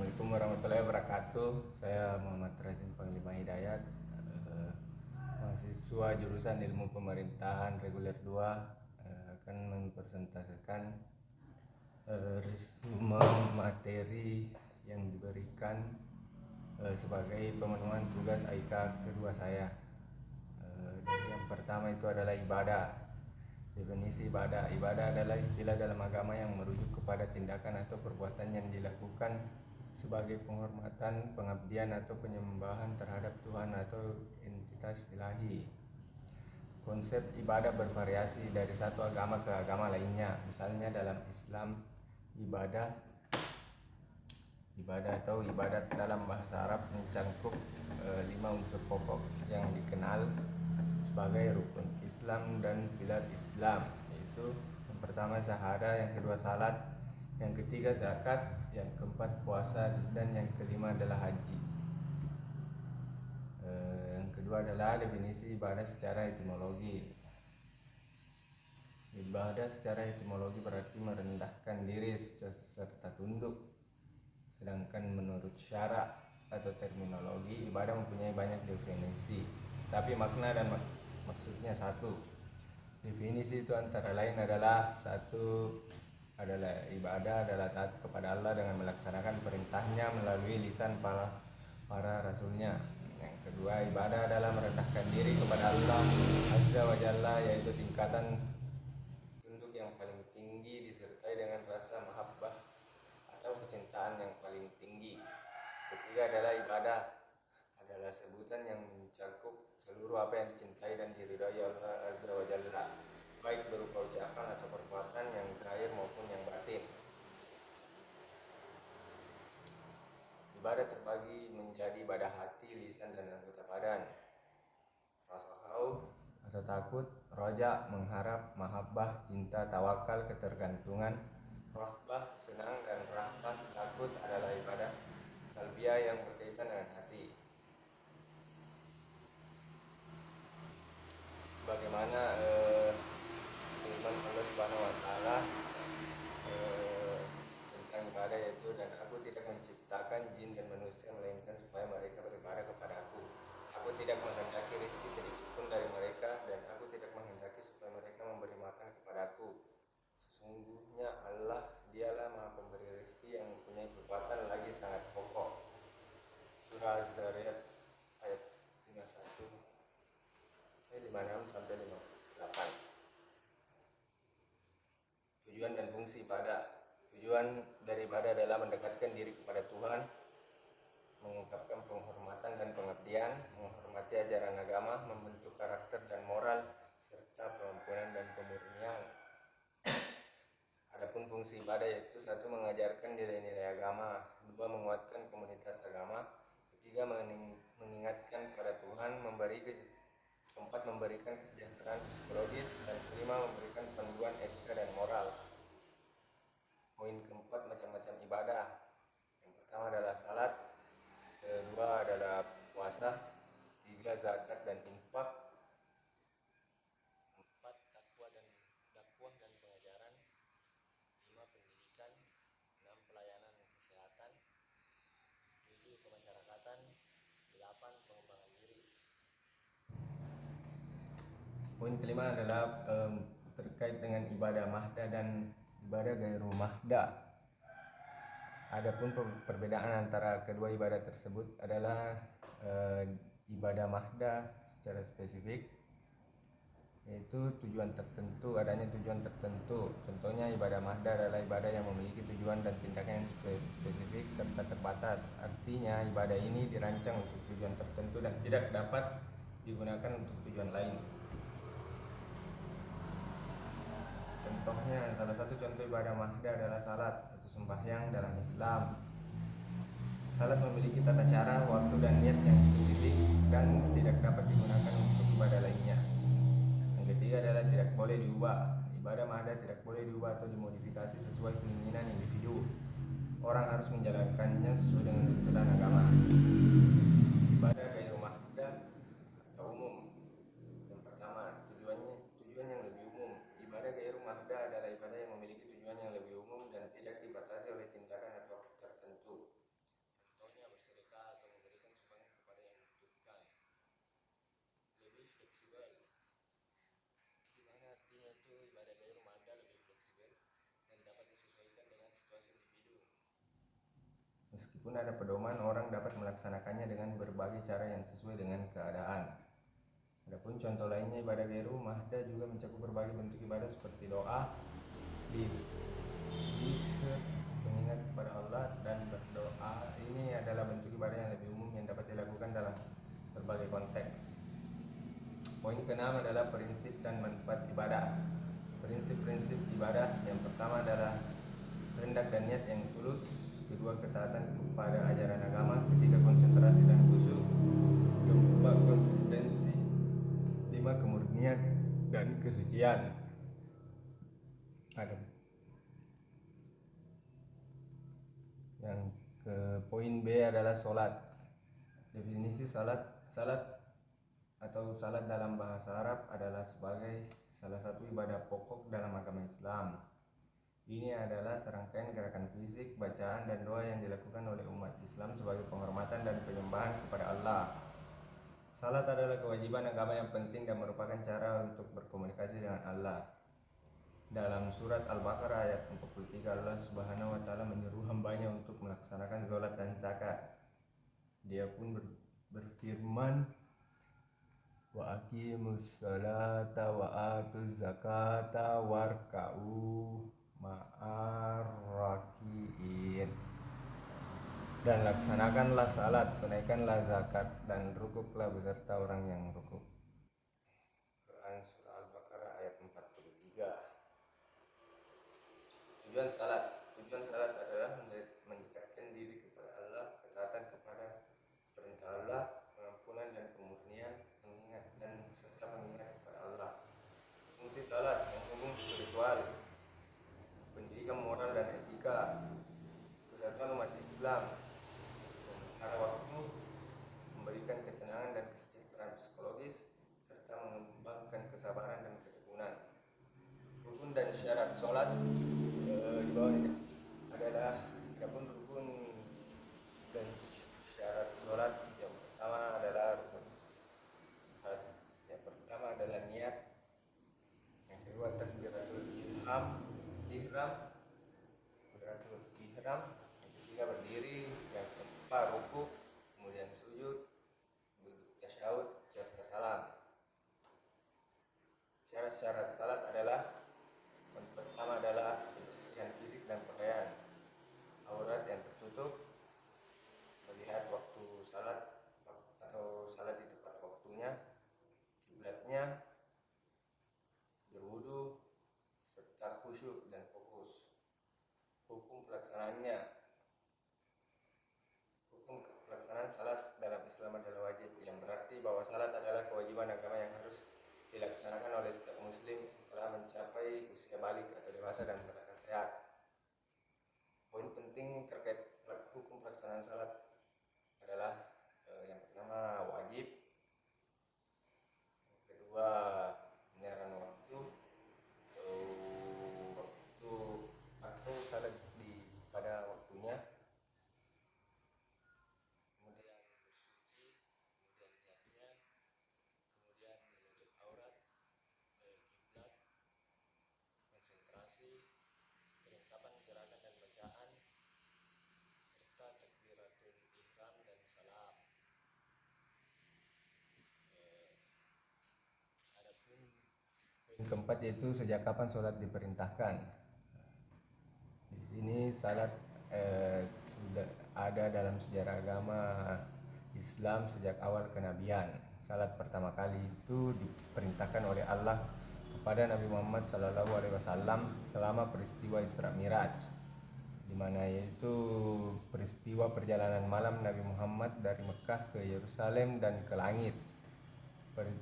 Assalamualaikum warahmatullahi wabarakatuh. Saya Muhammad Razin Panglima Hidayat, mahasiswa jurusan Ilmu Pemerintahan Reguler 2, akan mempresentasikan resume materi yang diberikan sebagai pemenuhan tugas AIK kedua saya. Dan yang pertama itu adalah ibadah. Definisi ibadah. Ibadah adalah istilah dalam agama yang merujuk kepada tindakan atau perbuatan yang dilakukan sebagai penghormatan, pengabdian atau penyembahan terhadap Tuhan atau entitas ilahi. Konsep ibadah bervariasi dari satu agama ke agama lainnya. Misalnya dalam Islam, ibadah atau ibadat dalam bahasa Arab mencakup 5 unsur pokok yang dikenal sebagai rukun Islam dan pilar Islam, yaitu yang pertama syahadah, yang kedua salat, yang ketiga zakat, yang keempat puasa, dan yang kelima adalah haji. Yang kedua adalah definisi ibadah secara etimologi. Ibadah secara etimologi berarti merendahkan diri serta tunduk. Sedangkan menurut syarak atau terminologi, ibadah mempunyai banyak definisi, tapi makna dan maksudnya satu. Definisi itu antara lain adalah satu, adalah ibadah adalah taat kepada Allah dengan melaksanakan perintahnya melalui lisan para rasulnya. Yang kedua, ibadah adalah merendahkan diri kepada Allah Azza wa Jalla, yaitu tingkatan tunduk yang paling tinggi disertai dengan rasa mahabbah atau kecintaan yang paling tinggi. Ketiga adalah ibadah adalah sebutan yang mencakup seluruh apa yang dicintai dan diridhai Allah Azza wa Jalla, baik berupa ucapan atau perbuatan yang zahir maupun yang batin. Ibadah terbagi menjadi ibadah hati, lisan, dan anggota badan. Rasa khauf atau takut, roja mengharap, mahabbah cinta, tawakal ketergantungan, rahbah senang, dan rahbah takut adalah ibadah kalbiyah yang berkaitan dengan hati. Sebagaimana firman Allah Subhanahu wa taala tentang ibadah, yaitu dan aku tidak menciptakan jin dan manusia melainkan supaya mereka beribadah kepadaku. Aku tidak menghendaki rezeki sedikit pun dari mereka, dan aku tidak menghendaki supaya mereka memberi makan kepadaku. Sesungguhnya Allah, dialah maha pemberi rezeki yang mempunyai kekuatan lagi sangat kokoh. Surah Az-Zariyat ayat 56 sampai 58. Tujuan dan fungsi ibadah. Tujuan dari ibadah adalah mendekatkan diri kepada Tuhan, mengungkapkan penghormatan dan pengabdian, menghormati ajaran agama, membentuk karakter dan moral, serta pengampunan dan pemurnian. Adapun fungsi ibadah yaitu satu, mengajarkan nilai-nilai agama, dua, menguatkan komunitas agama, ketiga, mengingatkan pada Tuhan, keempat, memberikan kesejahteraan psikologis, dan kelima, memberikan panduan etika dan moral. Poin keempat, macam-macam ibadah. Yang pertama adalah salat, kedua adalah puasa, tiga, zakat dan infak, empat, dakwah dan pengajaran, lima, pendidikan, enam, pelayanan kesehatan, tujuh, kemasyarakatan, delapan, pengembangan diri. Poin kelima adalah terkait dengan ibadah mahda dan ibadah gairu mahda. Adapun perbedaan antara kedua ibadah tersebut adalah ibadah mahda secara spesifik, yaitu adanya tujuan tertentu. Contohnya ibadah mahda adalah ibadah yang memiliki tujuan dan tindakan yang spesifik serta terbatas. Artinya ibadah ini dirancang untuk tujuan tertentu dan tidak dapat digunakan untuk tujuan lain. Contohnya, salah satu contoh ibadah mahda adalah salat atau sembahyang dalam Islam. Salat memiliki tata cara, waktu, dan niat yang spesifik dan tidak dapat digunakan untuk ibadah lainnya. Yang ketiga adalah tidak boleh diubah. Ibadah mahda tidak boleh diubah atau dimodifikasi sesuai keinginan individu. Orang harus menjalankannya sesuai dengan tuntunan agama. Ibadah gairu mahda atau umum. Yang pertama, tujuan yang lebih umum. Ibadah gairu mahda adalah ibadah yang memiliki tujuan yang lebih umum dan tidak dibatasi oleh tindakan atau waktu tertentu. fleksibel. Gimana artinya itu ibadah gairu mada lebih fleksibel dan dapat disesuaikan dengan situasi individu. Meskipun ada pedoman, orang dapat melaksanakannya dengan berbagai cara yang sesuai dengan keadaan. Adapun contoh lainnya, ibadah gairu mahda juga mencakup berbagai bentuk ibadah seperti doa, zikir, mengingat kepada Allah, dan berdoa. Ini adalah bentuk ibadah yang lebih umum yang dapat dilakukan dalam berbagai konteks. Poin keenam adalah prinsip dan manfaat ibadah. Prinsip-prinsip ibadah yang pertama adalah kehendak dan niat yang tulus, kedua ketaatan kepada ajaran agama, ketiga konsentrasi dan khusyuk, keempat konsistensi, lima kemurnian dan kesucian. Yang ke poin B adalah sholat. Definisi salat atau salat dalam bahasa Arab adalah sebagai salah satu ibadah pokok dalam agama Islam. Ini adalah serangkaian gerakan fisik, bacaan, dan doa yang dilakukan oleh umat Islam sebagai penghormatan dan penyembahan kepada Allah. Salat adalah kewajiban agama yang penting dan merupakan cara untuk berkomunikasi dengan Allah. Dalam surat Al-Baqarah ayat 43, Allah Subhanahu wa taala menyuruh hambanya untuk melaksanakan salat dan zakat. Dia pun berfirman, wa aqimus sholata wa atuz zakata warka'u ma'ar rakiin. Dan laksanakanlah salat, tunaikanlah zakat, dan rukuklah beserta orang yang rukuk. Quran surah Al-Baqarah ayat 43. Tujuan salat adalah mendekatkan diri kepada Allah, ketaatan kepada perintah Allah, pengampunan dan pemurnian, mengingat kepada Allah. Fungsi salat menghubung spiritual, pendidikan moral dan etika, kesatuan umat Islam, memelihara waktu, memberikan ketenangan dan kesejahteraan psikologis, serta mengembangkan kesabaran dan ketekunan. Rukun dan syarat sholat di bawah ini adalah adapun rukun dan syarat sholat. Yang pertama adalah niat, yang kedua takbiratul ihram, yang ketiga berdiri, yang keempat rukuk, kemudian sujud, duduk tasyahud serta salam. Syarat-syarat salat adalah yang pertama adalah kebersihan fisik dan pakaian, aurat yang tertutup, melihat waktu salat atau salat di tepat waktunya, kiblatnya, berwudu, serta khusyuk dan fokus. Hukum pelaksanaan salat dalam Islam adalah wajib, yang berarti bahwa salat adalah kewajiban agama yang harus dilaksanakan oleh setiap muslim yang telah mencapai usia balik atau dewasa dan berakal sehat. Poin penting terkait hukum pelaksanaan salat adalah yang pertama wajib, yang kedua penyerahan waktu atau salat pada waktunya, kemudian bersuci, kemudian niatnya, kemudian menutup aurat, kiblat, konsentrasi, kelengkapan gerakan dan bacaan, serta takbiratul ihram dan salam. Adapun poin keempat yaitu sejak kapan sholat diperintahkan. Di sini salat sudah ada dalam sejarah agama Islam sejak awal kenabian. Salat pertama kali itu diperintahkan oleh Allah kepada Nabi Muhammad SAW selama peristiwa Isra Miraj, di mana yaitu peristiwa perjalanan malam Nabi Muhammad dari Mekah ke Yerusalem dan ke langit.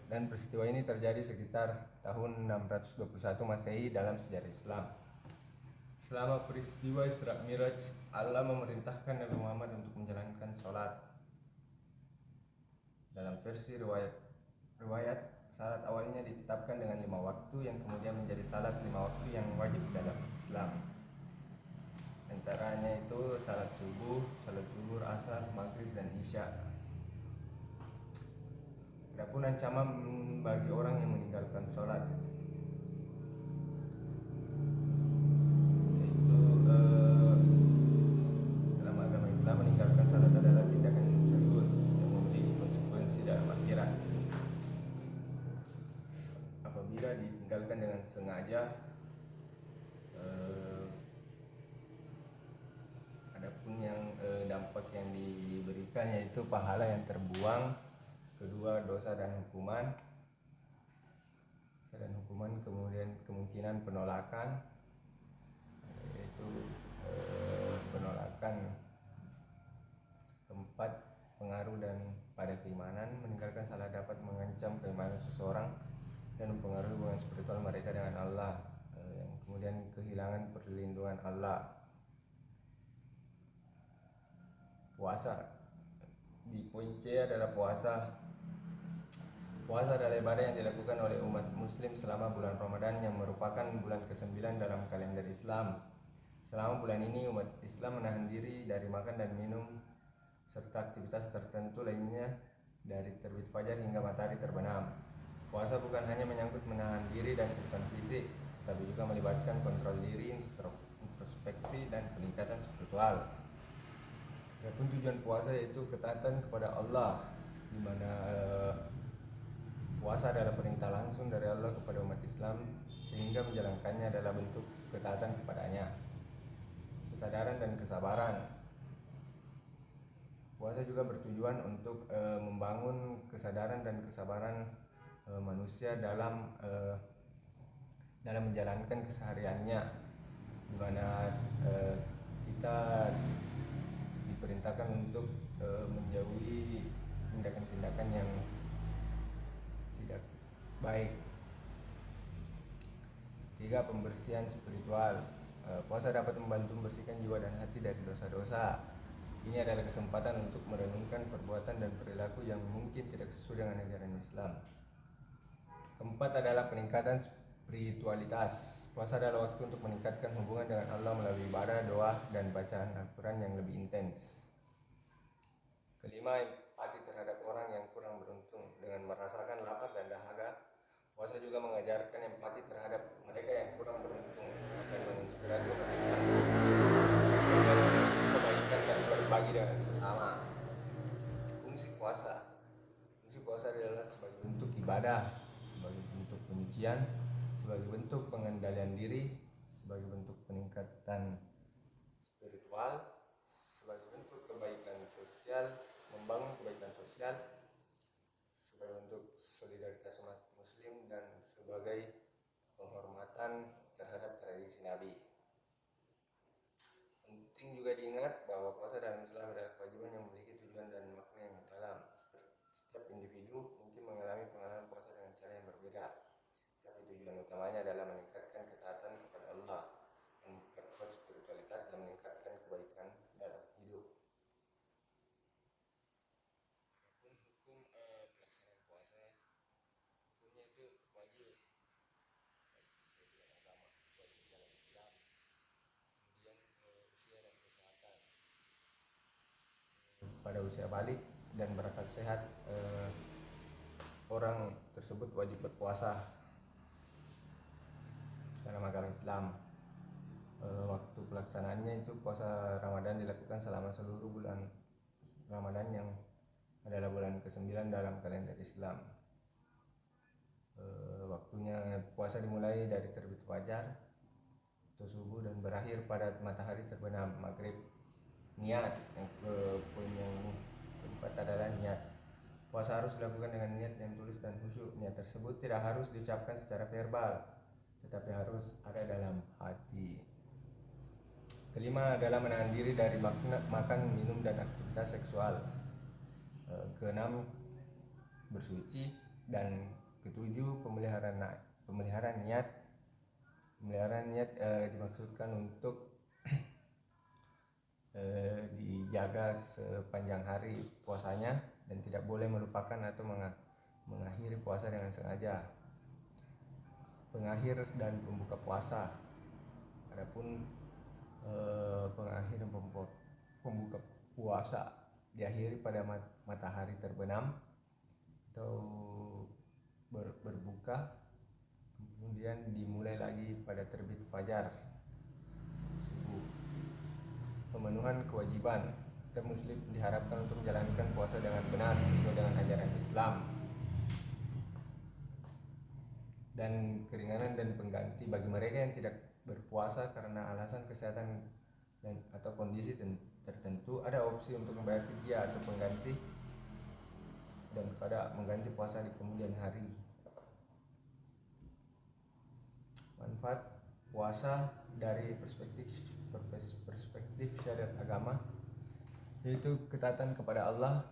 Dan peristiwa ini terjadi sekitar tahun 621 Masehi dalam sejarah Islam. Selama peristiwa Isra Miraj, Allah memerintahkan Nabi Muhammad untuk menjalankan sholat. Dalam versi riwayat, salat awalnya ditetapkan dengan 5 waktu yang kemudian menjadi salat 5 waktu yang wajib dalam Islam. Antaranya itu salat subuh, salat zuhur, asar, maghrib, dan isya. Adapun ancaman bagi orang yang meninggalkan sholat, yaitu dalam agama Islam meninggalkan sholat adalah tindakan yang serius yang memiliki konsekuensi dalam akhirat. Apabila ditinggalkan dengan sengaja, adapun yang dampak yang diberikan yaitu pahala yang terbuang, kedua dosa dan hukuman, kemudian kemungkinan penolakan, yaitu penolakan. Keempat, pengaruh dan pada keimanan, meninggalkan salah dapat mengancam keimanan seseorang dan mempengaruhi hubungan spiritual mereka dengan Allah. Kemudian kehilangan perlindungan Allah. Puasa, di poin C adalah puasa. Puasa adalah ibadah yang dilakukan oleh umat muslim selama bulan Ramadan yang merupakan bulan ke-9 dalam kalender Islam. Selama bulan ini umat Islam menahan diri dari makan dan minum serta aktivitas tertentu lainnya dari terbit fajar hingga matahari terbenam. Puasa bukan hanya menyangkut menahan diri dan kebutuhan fisik, tapi juga melibatkan kontrol diri, introspeksi, dan peningkatan spiritual. Adapun tujuan puasa yaitu ketaatan kepada Allah, di mana puasa adalah perintah langsung dari Allah kepada umat Islam, sehingga menjalankannya adalah bentuk ketaatan kepadanya. Kesadaran dan kesabaran. Puasa juga bertujuan untuk membangun kesadaran dan kesabaran manusia dalam menjalankan kesehariannya, di mana kita diperintahkan untuk menjauhi tindakan-tindakan yang tidak baik. 3. Pembersihan spiritual. Puasa dapat membantu membersihkan jiwa dan hati dari dosa-dosa. Ini adalah kesempatan untuk merenungkan perbuatan dan perilaku yang mungkin tidak sesuai dengan ajaran Islam. Keempat adalah peningkatan spiritualitas. Puasa adalah waktu untuk meningkatkan hubungan dengan Allah melalui ibadah, doa, dan bacaan Al-Quran yang lebih intens. Kelima, empati terhadap orang yang kurang beruntung. Dengan merasakan lapar dan dahaga, puasa juga mengajarkan empati terhadap mereka yang kurang beruntung dan menginspirasi umat Islam kebaikan dan berbagi dengan sesama. Fungsi puasa adalah sebagai bentuk ibadah, sebagai bentuk penyucian, sebagai bentuk pengendalian diri, sebagai bentuk peningkatan spiritual, sebagai bentuk kebaikan sosial, membangun kebaikan sosial, sebagai bentuk solidaritas umat muslim, dan sebagai penghormatan terhadap tradisi Nabi. Penting juga diingat bahwa puasa dalam Islam adalah kewajiban yang memiliki tujuan dan makna yang dalam. Setiap individu mungkin mengalami pengalaman puasa dengan cara yang berbeda, tapi tujuan utamanya adalah meningkatkan ketaatan kepada Allah, memperkuat spiritualitas, dan meningkatkan kebaikan dalam hidup. Hukum pelaksanaan puasa, hukumnya itu wajib agama, wajib dalam Islam. Kemudian usia dan kesehatan. Pada usia balik dan berakal sehat, orang tersebut wajib berpuasa dalam agama Islam. Waktu pelaksanaannya itu puasa Ramadan dilakukan selama seluruh bulan Ramadan yang adalah bulan ke-9 dalam kalender Islam. Waktunya puasa dimulai dari terbit fajar atau subuh dan berakhir pada matahari terbenam maghrib. Niat, poin yang keempat adalah niat. Puasa harus dilakukan dengan niat yang tulus dan khusyuk. Niat tersebut tidak harus diucapkan secara verbal, tetapi harus ada dalam hati. Kelima adalah menahan diri dari makan, minum, dan aktivitas seksual. Keenam, bersuci. Dan ketujuh, pemeliharaan niat. Pemeliharaan niat dimaksudkan untuk dijaga sepanjang hari puasanya dan tidak boleh melupakan atau mengakhiri puasa dengan sengaja. Pengakhir dan pembuka puasa. Adapun pengakhir dan pembuka puasa diakhiri pada matahari terbenam atau berbuka, kemudian dimulai lagi pada terbit fajar subuh. Pemenuhan kewajiban. Setiap muslim diharapkan untuk menjalankan puasa dengan benar sesuai dengan ajaran Islam. Dan keringanan dan pengganti bagi mereka yang tidak berpuasa karena alasan kesehatan dan atau kondisi tertentu, ada opsi untuk membayar fidyah atau pengganti dan kada mengganti puasa di kemudian hari. Manfaat puasa dari perspektif syariat agama, yaitu ketaatan kepada Allah,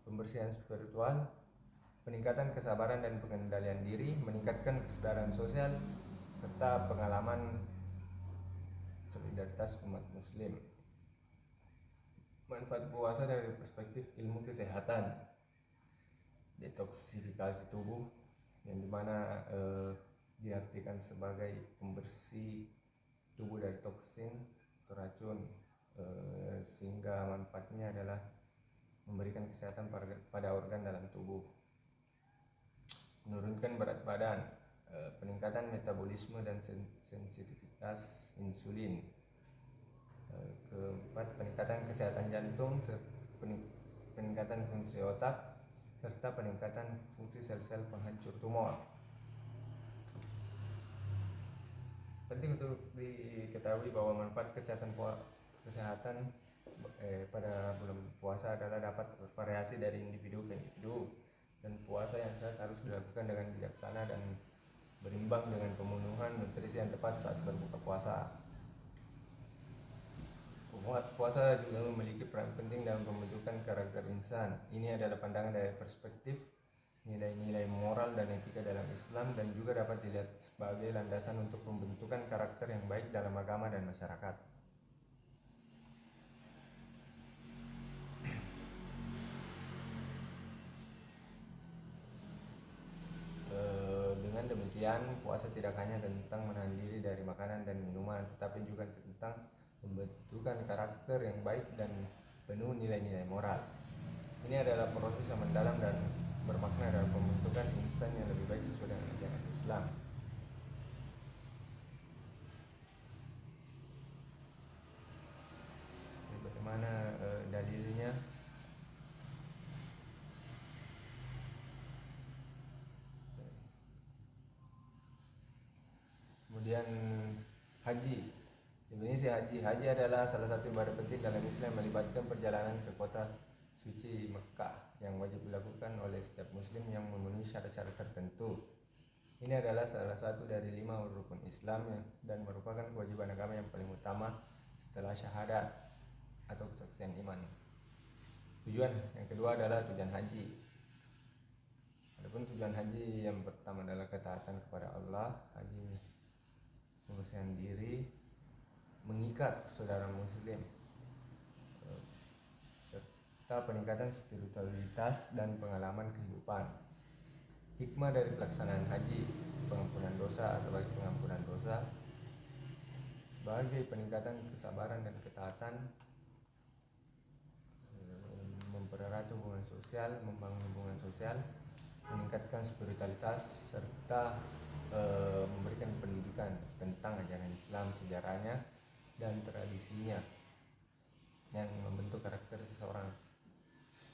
pembersihan spiritual, peningkatan kesabaran dan pengendalian diri, meningkatkan kesadaran sosial, serta pengalaman solidaritas umat muslim. Manfaat puasa dari perspektif ilmu kesehatan, detoksifikasi tubuh, yang dimana diartikan sebagai pembersih tubuh dari toksin atau racun, sehingga manfaatnya adalah memberikan kesehatan pada organ dalam tubuh. Menurunkan berat badan, peningkatan metabolisme dan sensitivitas insulin. Keempat, peningkatan kesehatan jantung, peningkatan fungsi otak, serta peningkatan fungsi sel-sel penghancur tumor. Penting untuk diketahui bahwa manfaat kesehatan pada bulan puasa adalah dapat bervariasi dari individu ke individu, dan puasa yang sehat harus dilakukan dengan bijaksana dan berimbang dengan pemenuhan nutrisi yang tepat saat berbuka puasa. Puasa juga memiliki peran penting dalam pembentukan karakter insan. Ini adalah pandangan dari perspektif nilai-nilai moral dan etika dalam Islam, dan juga dapat dilihat sebagai landasan untuk pembentukan karakter yang baik dalam agama dan masyarakat. Dengan demikian, puasa tidak hanya tentang menahan diri dari makanan dan minuman, tetapi juga tentang pembentukan karakter yang baik dan penuh nilai-nilai moral. Ini adalah proses yang mendalam dan bermakna dalam pembentukan insan yang lebih baik sesuai dengan ajaran Islam. Bagaimana dalilnya? Kemudian haji. Definisi haji adalah salah satu ibadah penting dalam Islam, melibatkan perjalanan ke kota suci Mekah yang wajib dilakukan oleh setiap muslim yang memenuhi syarat-syarat tertentu. Ini adalah salah satu dari 5 rukun Islam dan merupakan kewajiban agama yang paling utama setelah syahadat atau kesaksian iman. Tujuan yang kedua adalah tujuan haji. Adapun tujuan haji yang pertama adalah ketaatan kepada Allah, haji pembersihan diri, mengikat saudara muslim, serta peningkatan spiritualitas dan pengalaman kehidupan. Hikmah dari pelaksanaan haji, pengampunan dosa sebagai pengampunan dosa, sebagai peningkatan kesabaran dan ketaatan, mempererat hubungan sosial, membangun hubungan sosial, meningkatkan spiritualitas, serta memberikan pendidikan tentang ajaran Islam, sejarahnya dan tradisinya yang membentuk karakter seseorang.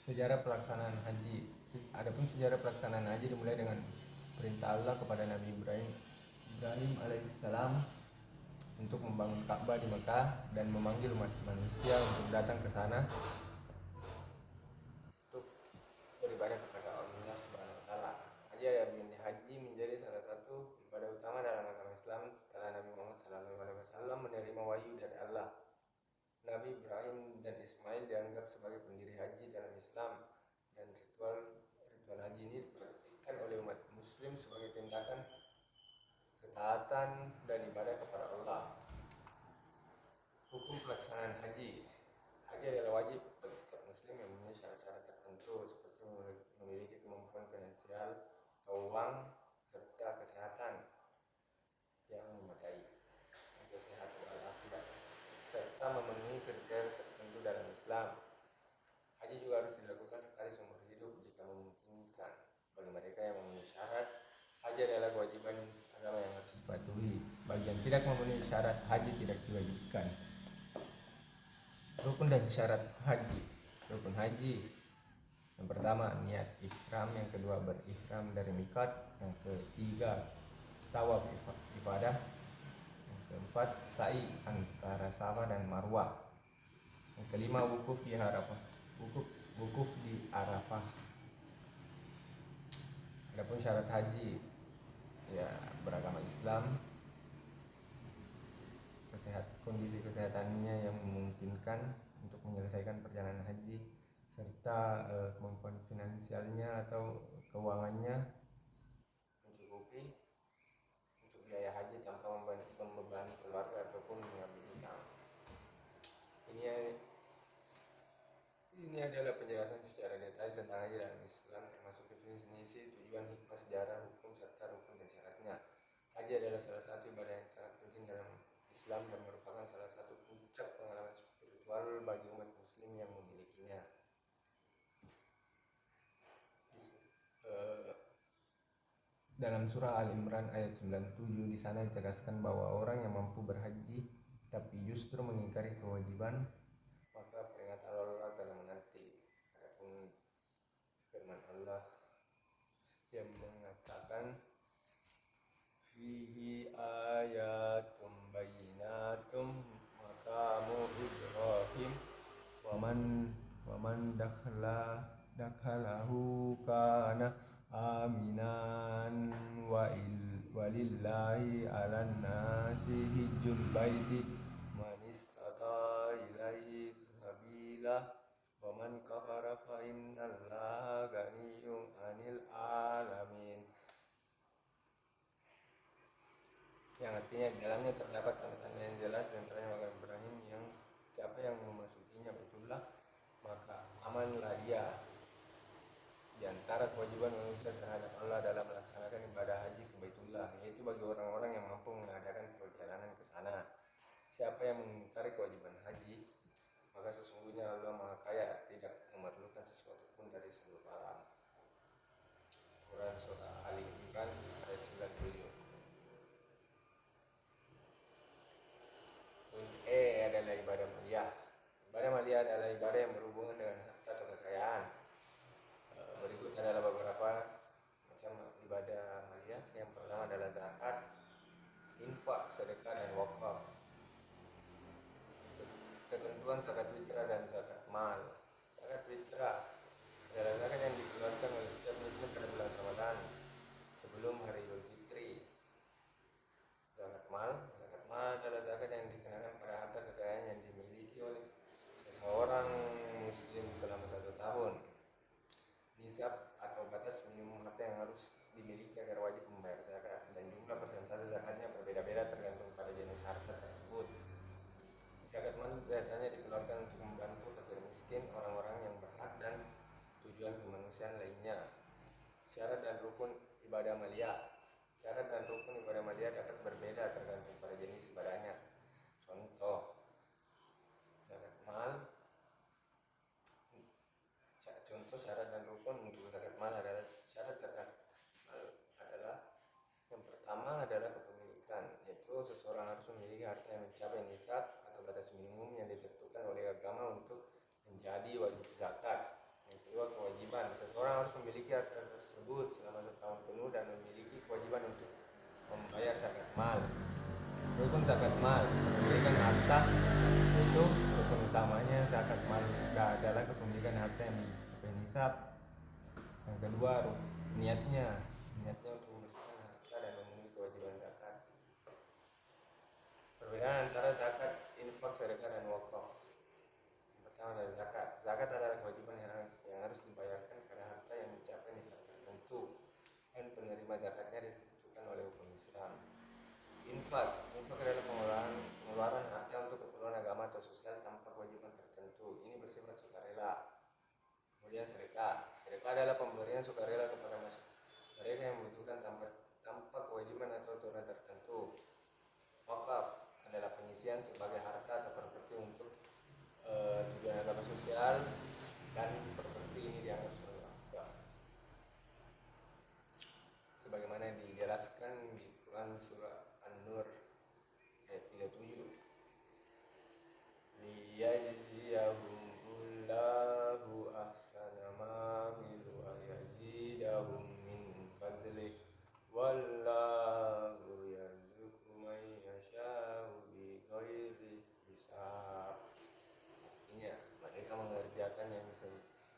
Sejarah pelaksanaan haji. Adapun sejarah pelaksanaan haji dimulai dengan perintah Allah kepada Nabi Ibrahim alaihissalam untuk membangun Ka'bah di Mekah dan memanggil umat manusia untuk datang ke sana untuk beribadah kepada Allah Subhanahu wa taala. Haji menjadi salah satu ibadah utama dalam agama Islam setelah Nabi Muhammad SAW menerima wahyu dari Allah. Nabi Ibrahim dan Ismail dianggap sebagai pendiri haji dalam Islam, dan ritual haji ini dipraktikkan oleh umat muslim sebagai tindakan ketaatan dan ibadah kepada Allah. Hukum pelaksanaan haji. Haji adalah wajib bagi setiap muslim yang mempunyai syarat-syarat tertentu, seperti memiliki kemampuan finansial, uang, serta kesehatan yang memadai untuk sehat walafiat, serta memenuhi kriteria tertentu dalam Islam. Haji juga harus dilakukan sekali seumur hidup jika memungkinkan. haji adalah kewajiban agama yang harus dipatuhi. Bagi yang tidak memenuhi syarat haji tidak diwajibkan. Rukun dan syarat haji. Rukun haji: yang pertama niat ihram, yang kedua berihram dari miqat, yang ketiga tawaf ibadah, yang keempat sa'i antara Safa dan Marwah, yang kelima wukuf di Arafah. Wukuf di Arafah. Adapun syarat haji, ya beragama Islam, kondisi kesehatannya yang memungkinkan untuk menyelesaikan perjalanan haji, serta kemampuan finansialnya atau keuangannya mencukupi untuk biaya haji tanpa membebani keluarga ataupun mengambil hutang. Ini adalah penjelasan secara detail tentang haji dalam Islam, termasuk definisi, tujuan, hikmah, sejarah, hukum, serta rukun dan syaratnya. Haji adalah salah satu ibadah yang sangat penting dalam Islam dan merupakan salah satu puncak pengalaman spiritual bagi umat muslim yang memilikinya. Dalam surah Al-Imran ayat 97, di sana ditegaskan bahwa orang yang mampu berhaji tapi justru mengingkari kewajiban, maka peringatan Allah dalam menanti. Adapun firman Allah yang mengatakan fihi ayatum bayyinatum maqamu Ibrahim waman dakhalahu kana aminan walillahi 'alan nasi hijjul baiti man istata ilaihi sabila waman kafara fa innallaha ghaniyyun 'anil 'alamin. Yang artinya di dalamnya terdapat tanda-tanda yang jelas dan terang makam Ibrahim, yang siapa yang memasukinya Baitullah maka amanlah dia. Di antara kewajiban manusia terhadap Allah dalam melaksanakan ibadah haji ke Baitullah, yaitu bagi orang-orang yang mampu mengadakan perjalanan ke sana. Siapa yang mengingkari kewajiban haji, maka sesungguhnya Allah Maha Kaya, tidak memerlukan sesuatu pun dari seluruh alam. Quran Surah Ali Imran ayat 97. Adalah ibadah maliyah. Ibadah maliyah adalah ibadah yang berhubungan dengan harta atau kekayaan. Berikut adalah beberapa macam ibadah maliyah. Yang pertama adalah zakat, infak, sedekah, dan wakaf. Ketentuan zakat fitrah dan zakat mal. Zakat fitrah adalah zakat yang dikeluarkan oleh setiap muslim pada bulan Ramadan sebelum hari Idul Fitri. Zakat mal adalah zakat yang dikenakan pada harta kekayaan yang dimiliki oleh seseorang muslim selama 1 tahun. Nisab atau batas minimum harta yang harus dimiliki agar wajib membayar zakat, dan jumlah persentase zakatnya berbeda-beda tergantung pada jenis harta tersebut. Zakat mal biasanya dikeluarkan untuk membantu fakir miskin, orang-orang yang berhak, dan tujuan kemanusiaan lainnya. Syarat dan rukun ibadah maliyah. Syarat dan rukun ibadah maliyah dapat berbeda tergantung pada jenis ibadahnya. Contoh, syarat dan rukun untuk zakat mal adalah: syarat zakat mal adalah yang pertama adalah kepemilikan, yaitu seseorang harus memiliki harta yang mencapai nisab atau batas minimum yang ditentukan oleh agama untuk menjadi wajib zakat. Yang kedua, kewajiban. Seseorang harus memiliki harta tersebut selama 1 tahun penuh dan memiliki kewajiban untuk membayar zakat mal. Rukun zakat mal, kepemilikan harta, itu rukun utamanya zakat mal adalah kepemilikan harta yang mencapai nisab. Yang kedua, niatnya untuk membersihkan harta dan memenuhi kewajiban zakat. Perbedaan antara zakat, infak, sedekah, dan wakaf. Yang pertama adalah zakat. Zakat adalah kewajiban yang harus dibayarkan pada harta yang mencapai nisab tertentu, dan penerima zakatnya ditentukan oleh hukum Islam. Infak adalah pengeluaran harta untuk keperluan agama atau sosial tanpa kewajiban tertentu. Ini bersifat sukarela. Kemudian sedekah adalah pemberian sukarela kepada mereka yang membutuhkan tanpa kewajiban atau aturan tertentu. Wakaf adalah pengisian sebagai harta atau properti untuk tujuan agama sosial, dan properti ini dianggap sebagai wakaf sebagaimana dijelaskan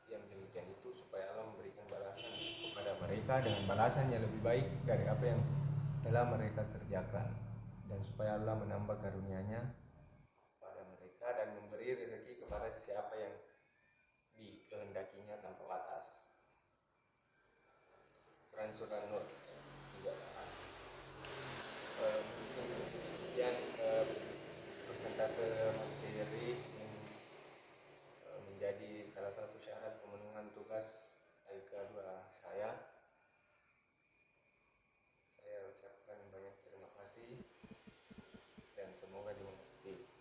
yang demikian itu supaya Allah memberikan balasan kepada mereka dengan balasan yang lebih baik dari apa yang telah mereka kerjakan, dan supaya Allah menambah karunia-Nya pada mereka dan memberi rezeki kepada siapa yang dikehendakinya tanpa batas. Quran Surah Nur 38. Mungkin sekian persentase materi menjadi salah satu syarat pemenuhan tugas LK2 saya. Saya ucapkan banyak terima kasih dan semoga dimengerti.